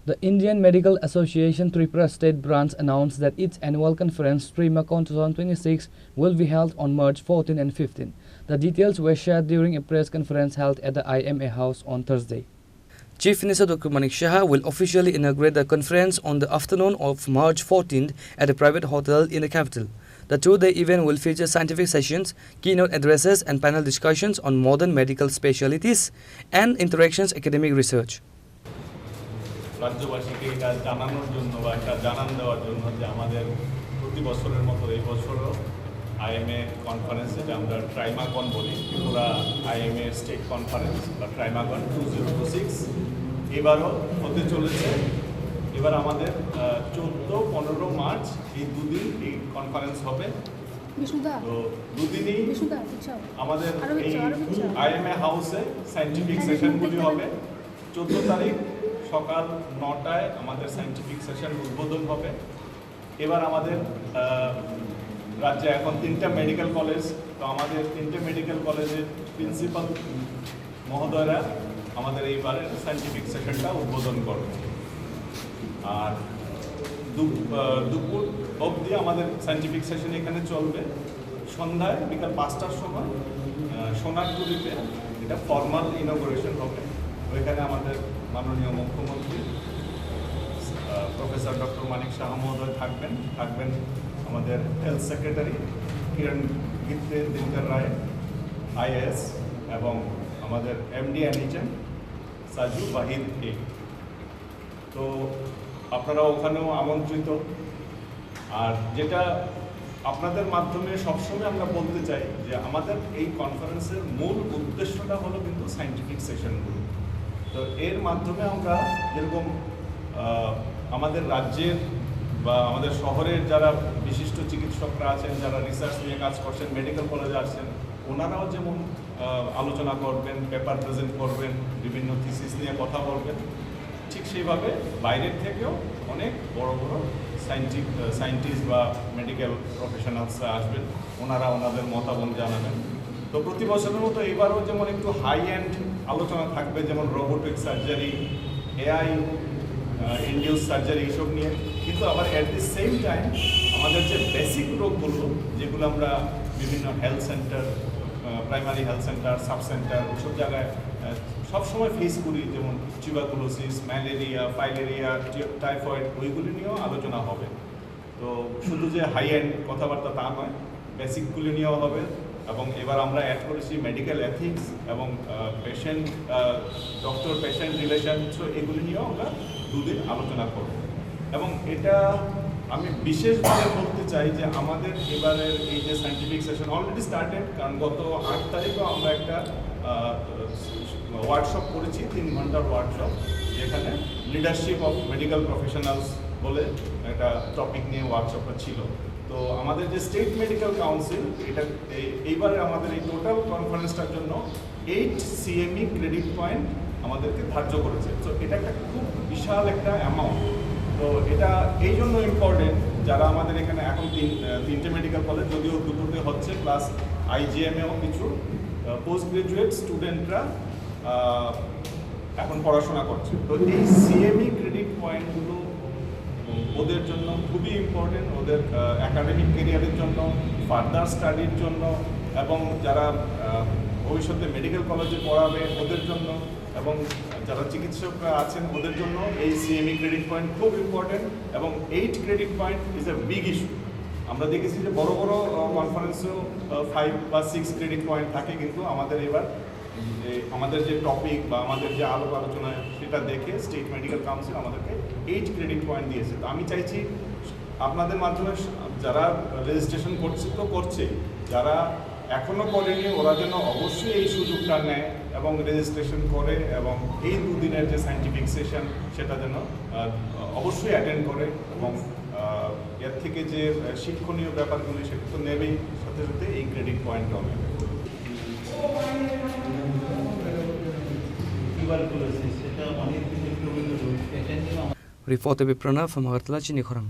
The Indian Medical Association Tripura State Branch announced that its annual conference, TriMacon 2026, will be held on March 14 and 15. The details were shared during a press conference held at the IMA House on Thursday. Chief Minister Dr. Manik Shah will officially inaugurate the conference on the afternoon of March 14th at a private hotel in the capital. The two-day event will feature scientific sessions, keynote addresses and panel discussions on modern medical specialties and interactions academic research. রাজ্যবাসীকে এটা জানানোর জন্য বা এটা জানান দেওয়ার জন্য যে আমাদের প্রতি বছরের মতো এই বছরও আইএমএ কনফারেন্স, যেটা আমরা ট্রাইমাকন বলি, ত্রিপুরা আইএমএ স্টেট কনফারেন্স বা ট্রাইমাকন 2026 এবারও হতে চলেছে। এবার আমাদের 14-15 মার্চ এই দুদিন এই কনফারেন্স হবে। তো দুদিনই আমাদের এই আইএমএ হাউসে সায়েন্টিফিক সেশনগুলি হবে। 14 তারিখ সকাল 9টায় আমাদের সায়েন্টিফিক সেশন উদ্বোধন হবে। এবার আমাদের রাজ্যে এখন 3টা মেডিকেল কলেজ, তো আমাদের 3টে মেডিকেল কলেজের প্রিন্সিপাল মহোদয়রা আমাদের এইবারের সায়েন্টিফিক সেশনটা উদ্বোধন করবে। আর দুপুর অবধি আমাদের সায়েন্টিফিক সেশন এখানে চলবে। সন্ধ্যায় বিকাল 5টার সময় সোনারপুরিতে এটা ফর্মাল ইনঅগুরেশন হবে। ওইখানে আমাদের মাননীয় মুখ্যমন্ত্রী প্রফেসর ডক্টর মানিক শাহ মহোদয় থাকবেন আমাদের হেলথ সেক্রেটারি কিরণ গিত্তে দিনকর রায় আইএএস এবং আমাদের এমডি এনএইচএম সাজু ওয়াহিদ এ। তো আপনারা ওখানেও আমন্ত্রিত। আর যেটা আপনাদের মাধ্যমে সবসময় আমরা বলতে চাই যে আমাদের এই কনফারেন্সের মূল উদ্দেশ্যটা হলো কিন্তু সায়েন্টিফিক সেশনগুলো। তো এর মাধ্যমে আমরা যেরকম আমাদের রাজ্যের বা আমাদের শহরের যারা বিশিষ্ট চিকিৎসকরা আছেন, যারা রিসার্চ নিয়ে কাজ করছেন, মেডিকেল কলেজে আসছেন, ওনারাও যেমন আলোচনা করবেন, পেপার প্রেজেন্ট করবেন, বিভিন্ন থিসিস নিয়ে কথা বলবেন, ঠিক সেইভাবে বাইরের থেকেও অনেক বড় বড় সায়েন্টিস্ট বা মেডিকেল প্রফেশনালসরা আসবেন, ওনারা ওনাদের মতামত জানাবেন। তো প্রতি বছরের মতো এবারও যেমন একটু হাই এন্ড আলোচনা থাকবে, যেমন robotic surgery, AI induce surgery, এইসব নিয়ে। কিন্তু আবার অ্যাট দি সেম টাইম আমাদের যে বেসিক রোগগুলো, যেগুলো আমরা বিভিন্ন health centre, primary health centre, sub centre, ওইসব জায়গায় সবসময় ফেস করি, যেমন টিউবারকুলোসিস, ম্যালেরিয়া, ফাইলেরিয়া, টাইফয়েড, ওইগুলি নিয়েও আলোচনা হবে। তো শুধু যে হাই এন্ড কথাবার্তা তা নয়, বেসিকগুলি নিয়েও হবে। এবং এবার আমরা অ্যাড করেছি মেডিকেল এথিক্স এবং patient doctor patient relation, so এগুলি নিয়েও আমরা দুদিন আলোচনা করব। এবং এটা আমি বিশেষভাবে বলতে চাই যে আমাদের এবারের এই যে সায়েন্টিফিক সেশন অলরেডি স্টার্টেড, কারণ গত 8 তারিখও আমরা একটা ওয়ার্কশপ করেছি, 3 ঘন্টার ওয়ার্কশপ, যেখানে লিডারশিপ অফ মেডিকেল প্রফেশনালস বলে একটা টপিক নিয়ে ওয়ার্কশপটা ছিল। তো আমাদের যে স্টেট মেডিকেল কাউন্সিল, এটা এইবারে আমাদের এই টোটাল কনফারেন্সটার জন্য 8 CME ক্রেডিট পয়েন্ট আমাদেরকে ধার্য করেছে। তো এটা একটা খুব বিশাল একটা অ্যামাউন্ট। তো এটা এই জন্য ইম্পর্টেন্ট, যারা আমাদের এখানে এখন 3টে মেডিকেল কলেজ, যদিও দুটোতে হচ্ছে, প্লাস IGMএও কিছু পোস্ট গ্রাজুয়েট স্টুডেন্টরা এখন পড়াশোনা করছে। তো এই CME ক্রেডিট পয়েন্টগুলো ওদের জন্য খুবই ইম্পর্টেন্ট, ওদের একাডেমিক কেরিয়ারের জন্য, ফার্দার স্টাডির জন্য, এবং যারা ভবিষ্যতে মেডিকেল কলেজে পড়াবে ওদের জন্য, এবং যারা চিকিৎসকরা আছেন ওদের জন্য এই CME ক্রেডিট পয়েন্ট খুব ইম্পর্টেন্ট। এবং 8 credit point is a big issue. আমরা দেখেছি যে বড় বড় কনফারেন্সেও 5 বা 6 ক্রেডিট পয়েন্ট থাকে, কিন্তু আমাদের এবার আমাদের যে টপিক বা আমাদের যে আলোচনা সেটা দেখে স্টেট মেডিকেল কাউন্সিল আমাদেরকে 8 ক্রেডিট পয়েন্ট দিয়েছে। তো আমি চাইছি আপনাদের মাধ্যমে যারা রেজিস্ট্রেশন করছে, যারা এখনও করেনি, ওরা যেন অবশ্যই এই সুযোগটা নেয় এবং রেজিস্ট্রেশন করে, এবং এই দুদিনের যে সায়েন্টিফিক সেশন সেটা যেন অবশ্যই অ্যাটেন্ড করে, এবং এর থেকে যে শিক্ষণীয় ব্যাপারগুলি সেটা তো নেবেই, সাথে সাথে এই ক্রেডিট পয়েন্টটাও নেবে। Report by Pranav from Agartala, Chini Khorang.